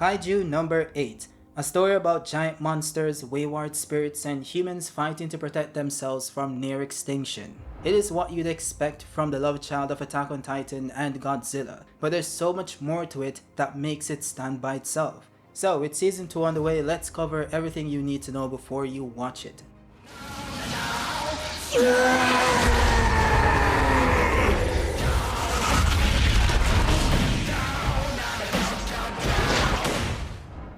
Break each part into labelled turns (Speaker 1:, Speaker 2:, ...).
Speaker 1: Kaiju number 8. A story about giant monsters, wayward spirits, and humans fighting to protect themselves from near extinction. It is what you'd expect from the love child of Attack on Titan and Godzilla, but there's so much more to it that makes it stand by itself. So with season 2 on the way, let's cover everything you need to know before you watch it.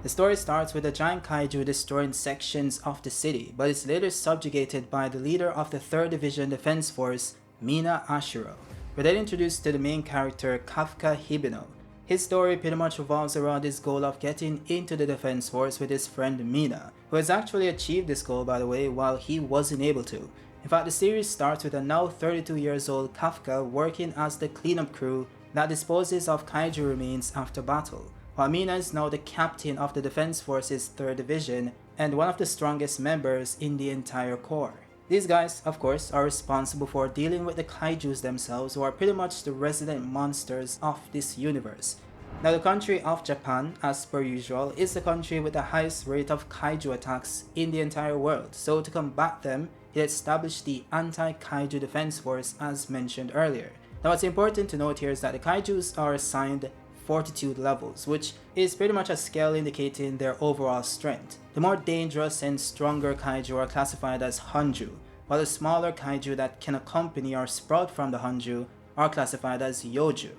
Speaker 1: The story starts with a giant kaiju destroying sections of the city, but is later subjugated by the leader of the 3rd Division Defense Force, Mina Ashiro. We're then introduced to the main character, Kafka Hibino. His story pretty much revolves around his goal of getting into the Defense Force with his friend Mina, who has actually achieved this goal by the way while he wasn't able to. In fact, the series starts with a now 32 years old Kafka working as the cleanup crew that disposes of kaiju remains after battle, while Mina is now the captain of the Defense Force's 3rd Division and one of the strongest members in the entire corps. These guys, of course, are responsible for dealing with the kaijus themselves, who are pretty much the resident monsters of this universe. Now the country of Japan, as per usual, is the country with the highest rate of kaiju attacks in the entire world, so to combat them, it established the Anti-Kaiju Defense Force as mentioned earlier. Now what's important to note here is that the kaijus are assigned fortitude levels, which is pretty much a scale indicating their overall strength. The more dangerous and stronger kaiju are classified as Hanju, while the smaller kaiju that can accompany or sprout from the Hanju are classified as Yoju.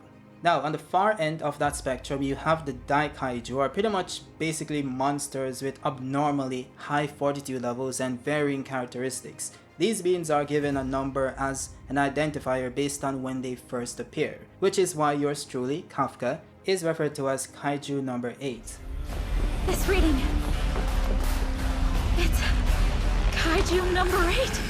Speaker 1: Now on the far end of that spectrum you have the Dai Kaiju, are pretty much basically monsters with abnormally high fortitude levels and varying characteristics. These beings are given a number as an identifier based on when they first appear, which is why yours truly, Kafka, is referred to as Kaiju number 8.
Speaker 2: This reading... It's... Kaiju number 8?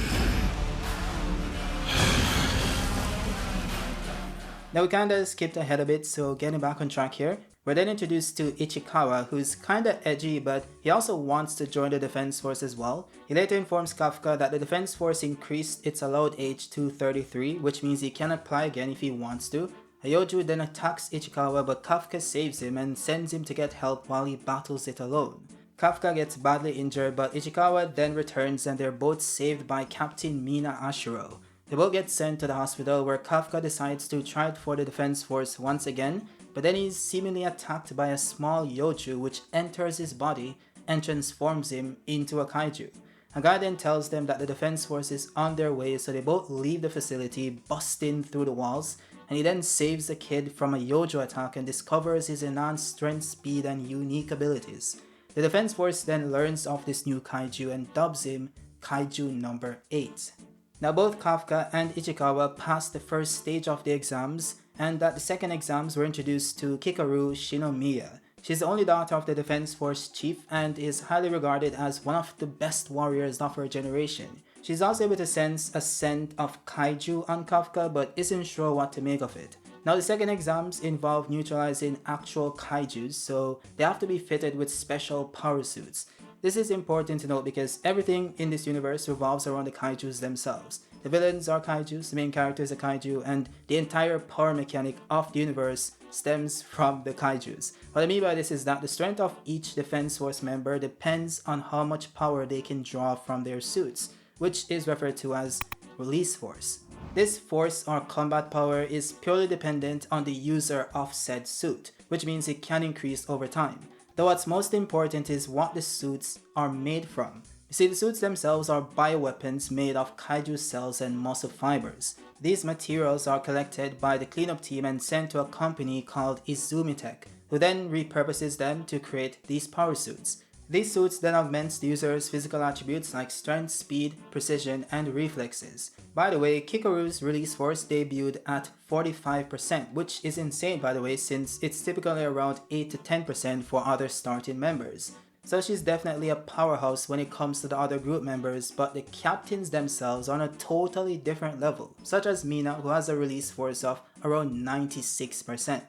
Speaker 1: Now we kinda skipped ahead a bit, so getting back on track here. We're then introduced to Ichikawa, who's kinda edgy, but he also wants to join the Defense Force as well. He later informs Kafka that the Defense Force increased its allowed age to 33, which means he can apply again if he wants to. Yoju then attacks Ichikawa, but Kafka saves him and sends him to get help while he battles it alone. Kafka gets badly injured, but Ichikawa then returns and they're both saved by Captain Mina Ashiro. They both get sent to the hospital where Kafka decides to try it for the Defense Force once again, but then he's seemingly attacked by a small Yoju which enters his body and transforms him into a kaiju. A guy then tells them that the Defense Force is on their way, so they both leave the facility, busting through the walls, and he then saves the kid from a Yoju attack and discovers his enhanced strength, speed, and unique abilities. The Defense Force then learns of this new kaiju and dubs him Kaiju number 8. Now both Kafka and Ichikawa passed the first stage of the exams, and at the second exams we're introduced to Kikaru Shinomiya. She's the only daughter of the Defense Force chief and is highly regarded as one of the best warriors of her generation. She's also able to sense a scent of kaiju on Kafka, but isn't sure what to make of it. Now the second exams involve neutralizing actual kaijus, so they have to be fitted with special power suits. This is important to note because everything in this universe revolves around the kaijus themselves. The villains are kaijus, the main character is a kaiju, and the entire power mechanic of the universe stems from the kaijus. What I mean by this is that the strength of each Defense Force member depends on how much power they can draw from their suits, which is referred to as release force. This force or combat power is purely dependent on the user of said suit, which means it can increase over time. Though what's most important is what the suits are made from. You see, the suits themselves are bioweapons made of kaiju cells and muscle fibers. These materials are collected by the cleanup team and sent to a company called Izumitech, who then repurposes them to create these power suits. These suits then augment the user's physical attributes like strength, speed, precision, and reflexes. By the way, Kikaru's release force debuted at 45%, which is insane by the way since it's typically around 8 to 10% for other starting members. So she's definitely a powerhouse when it comes to the other group members, but the captains themselves are on a totally different level, such as Mina, who has a release force of around 96%.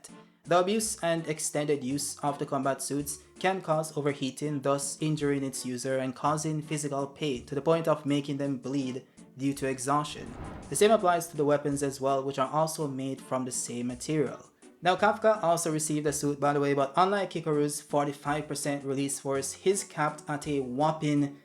Speaker 1: The abuse and extended use of the combat suits can cause overheating, thus injuring its user and causing physical pain to the point of making them bleed due to exhaustion. The same applies to the weapons as well, which are also made from the same material. Now Kafka also received a suit by the way, but unlike Kikoru's 45% release force, he's capped at a whopping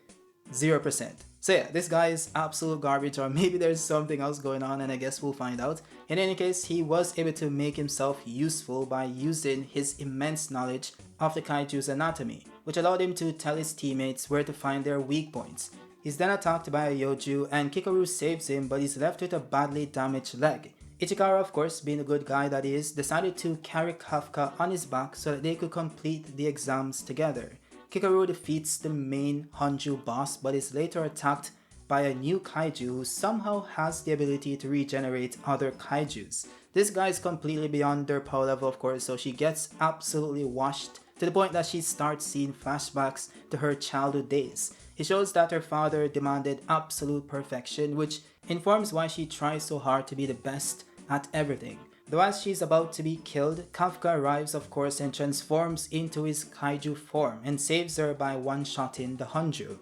Speaker 1: 0%. So yeah, this guy is absolute garbage, or maybe there's something else going on, and I guess we'll find out. In any case, he was able to make himself useful by using his immense knowledge of the Kaiju's anatomy, which allowed him to tell his teammates where to find their weak points. He's then attacked by a Yoju, and Kikoru saves him, but he's left with a badly damaged leg. Ichikawa, of course, being the good guy that he is, decided to carry Kafka on his back so that they could complete the exams together. Kikoru defeats the main Honju boss, but is later attacked by a new kaiju who somehow has the ability to regenerate other kaijus. This guy is completely beyond their power level, of course, so she gets absolutely washed to the point that she starts seeing flashbacks to her childhood days. It shows that her father demanded absolute perfection, which informs why she tries so hard to be the best at everything. Though as she's about to be killed, Kafka arrives of course and transforms into his kaiju form and saves her by one-shotting the Honju.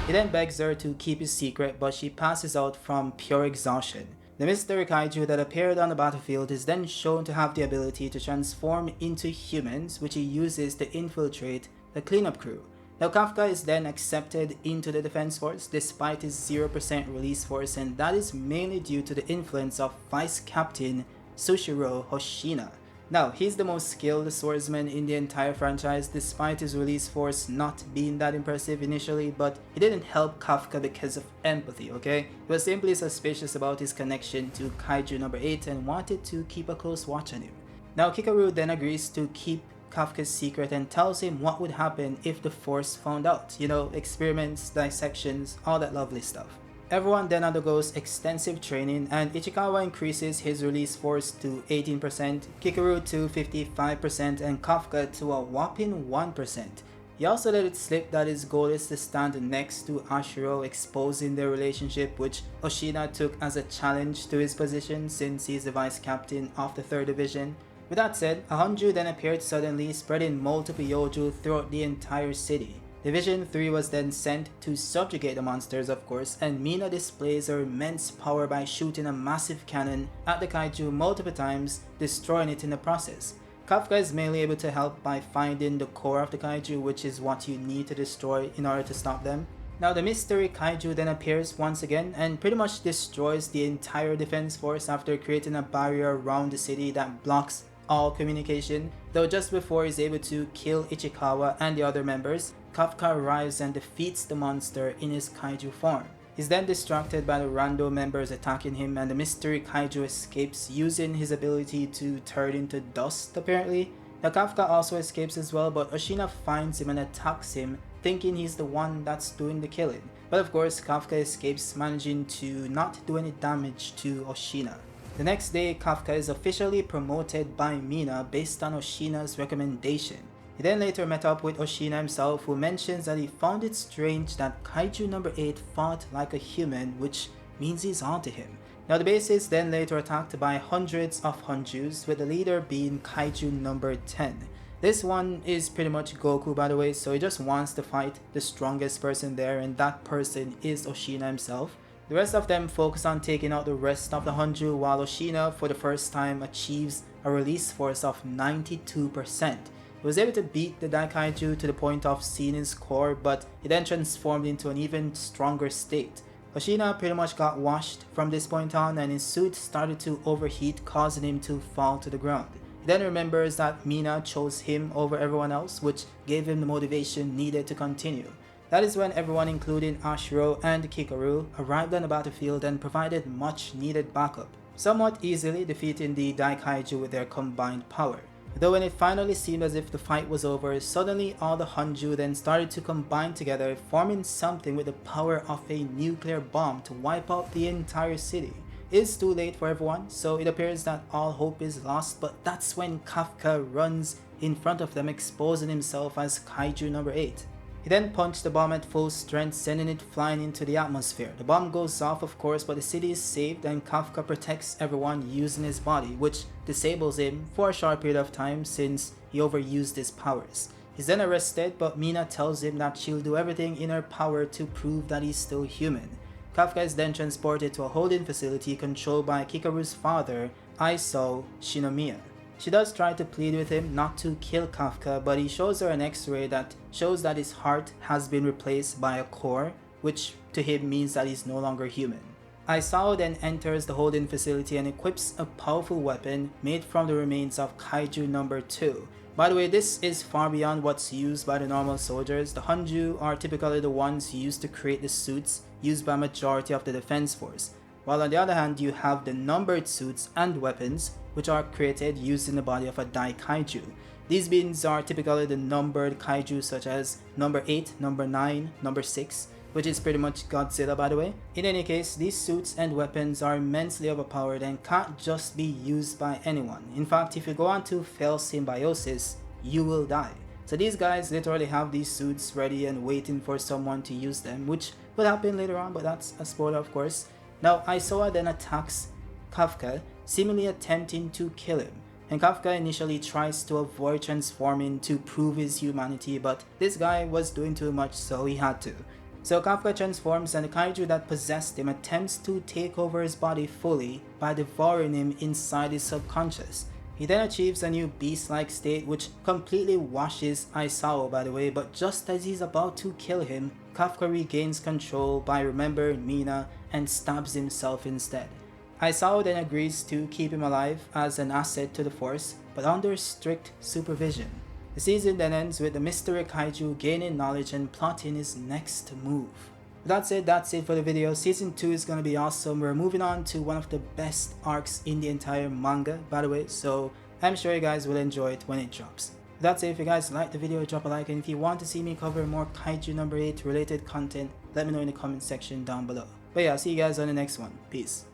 Speaker 1: He then begs her to keep his secret, but she passes out from pure exhaustion. The mystery kaiju that appeared on the battlefield is then shown to have the ability to transform into humans, which he uses to infiltrate the cleanup crew. Now Kafka is then accepted into the defense force despite his 0% release force, and that is mainly due to the influence of Vice Captain Sushiro Hoshina. Now, he's the most skilled swordsman in the entire franchise despite his release force not being that impressive initially, but he didn't help Kafka because of empathy, okay? He was simply suspicious about his connection to Kaiju number 8 and wanted to keep a close watch on him. Now Kikoru then agrees to keep Kafka's secret and tells him what would happen if the force found out. You know, experiments, dissections, all that lovely stuff. Everyone then undergoes extensive training, and Ichikawa increases his release force to 18%, Kikoru to 55%, and Kafka to a whopping 1%. He also let it slip that his goal is to stand next to Ashiro, exposing their relationship, which Hoshina took as a challenge to his position since he's the vice captain of the 3rd Division. With that said, a Honju then appeared suddenly, spreading multiple Yoju throughout the entire city. Division 3 was then sent to subjugate the monsters of course, and Mina displays her immense power by shooting a massive cannon at the kaiju multiple times, destroying it in the process. Kafka is mainly able to help by finding the core of the kaiju, which is what you need to destroy in order to stop them. Now the mystery kaiju then appears once again and pretty much destroys the entire defense force after creating a barrier around the city that blocks all communication, though just before he's able to kill Ichikawa and the other members, Kafka arrives and defeats the monster in his kaiju form. He's then distracted by the rando members attacking him, and the mystery kaiju escapes using his ability to turn into dust apparently. Now Kafka also escapes as well, but Oshina finds him and attacks him, thinking he's the one that's doing the killing. But of course Kafka escapes, managing to not do any damage to Oshina. The next day, Kafka is officially promoted by Mina based on Oshina's recommendation. He then later met up with Oshina himself, who mentions that he found it strange that Kaiju number 8 fought like a human, which means he's onto him. Now the base is then later attacked by hundreds of Honjus, with the leader being Kaiju number 10. This one is pretty much Goku by the way, so he just wants to fight the strongest person there, and that person is Oshina himself. The rest of them focus on taking out the rest of the Honju, while Oshina for the first time achieves a release force of 92%. He was able to beat the Daikaiju to the point of seeing his core, but he then transformed into an even stronger state. Oshina pretty much got washed from this point on, and his suit started to overheat, causing him to fall to the ground. He then remembers that Mina chose him over everyone else, which gave him the motivation needed to continue. That is when everyone including Ashiro and Kikoru arrived on the battlefield and provided much needed backup, somewhat easily defeating the Daikaiju with their combined power. Though when it finally seemed as if the fight was over, suddenly all the Honju then started to combine together, forming something with the power of a nuclear bomb to wipe out the entire city. It is too late for everyone, so it appears that all hope is lost, but that's when Kafka runs in front of them, exposing himself as Kaiju number 8. He then punched the bomb at full strength, sending it flying into the atmosphere. The bomb goes off of course, but the city is saved and Kafka protects everyone using his body, which disables him for a short period of time since he overused his powers. He's then arrested, but Mina tells him that she'll do everything in her power to prove that he's still human. Kafka is then transported to a holding facility controlled by Kikaru's father, Aiso Shinomiya. She does try to plead with him not to kill Kafka, but he shows her an x-ray that shows that his heart has been replaced by a core, which to him means that he's no longer human. Aiso then enters the holding facility and equips a powerful weapon made from the remains of Kaiju number 2. By the way, this is far beyond what's used by the normal soldiers. The Hanju are typically the ones used to create the suits used by majority of the defense force, while on the other hand you have the numbered suits and weapons which are created using the body of a Dai Kaiju. These beings are typically the numbered Kaiju such as number 8, number 9, number 6, which is pretty much Godzilla by the way. In any case, these suits and weapons are immensely overpowered and can't just be used by anyone. In fact, if you go on to fail symbiosis, you will die. So these guys literally have these suits ready and waiting for someone to use them, which will happen later on, but that's a spoiler of course. Now Aisoa then attacks Kafka, seemingly attempting to kill him. And Kafka initially tries to avoid transforming to prove his humanity, but this guy was doing too much so he had to. So Kafka transforms and the Kaiju that possessed him attempts to take over his body fully by devouring him inside his subconscious. He then achieves a new beast-like state which completely washes Aisawa by the way, but just as he's about to kill him, Kafka regains control by remembering Mina and stabs himself instead. Aisawa then agrees to keep him alive as an asset to the force, but under strict supervision. The season then ends with the mystery Kaiju gaining knowledge and plotting his next move. That's it for the video. Season 2 is gonna be awesome. We're moving on to one of the best arcs in the entire manga by the way, so I'm sure you guys will enjoy it when it drops. That's it. If you guys liked the video, drop a like, and if you want to see me cover more Kaiju number 8 related content, let me know in the comment section down below. But yeah, I'll see you guys on the next one. Peace.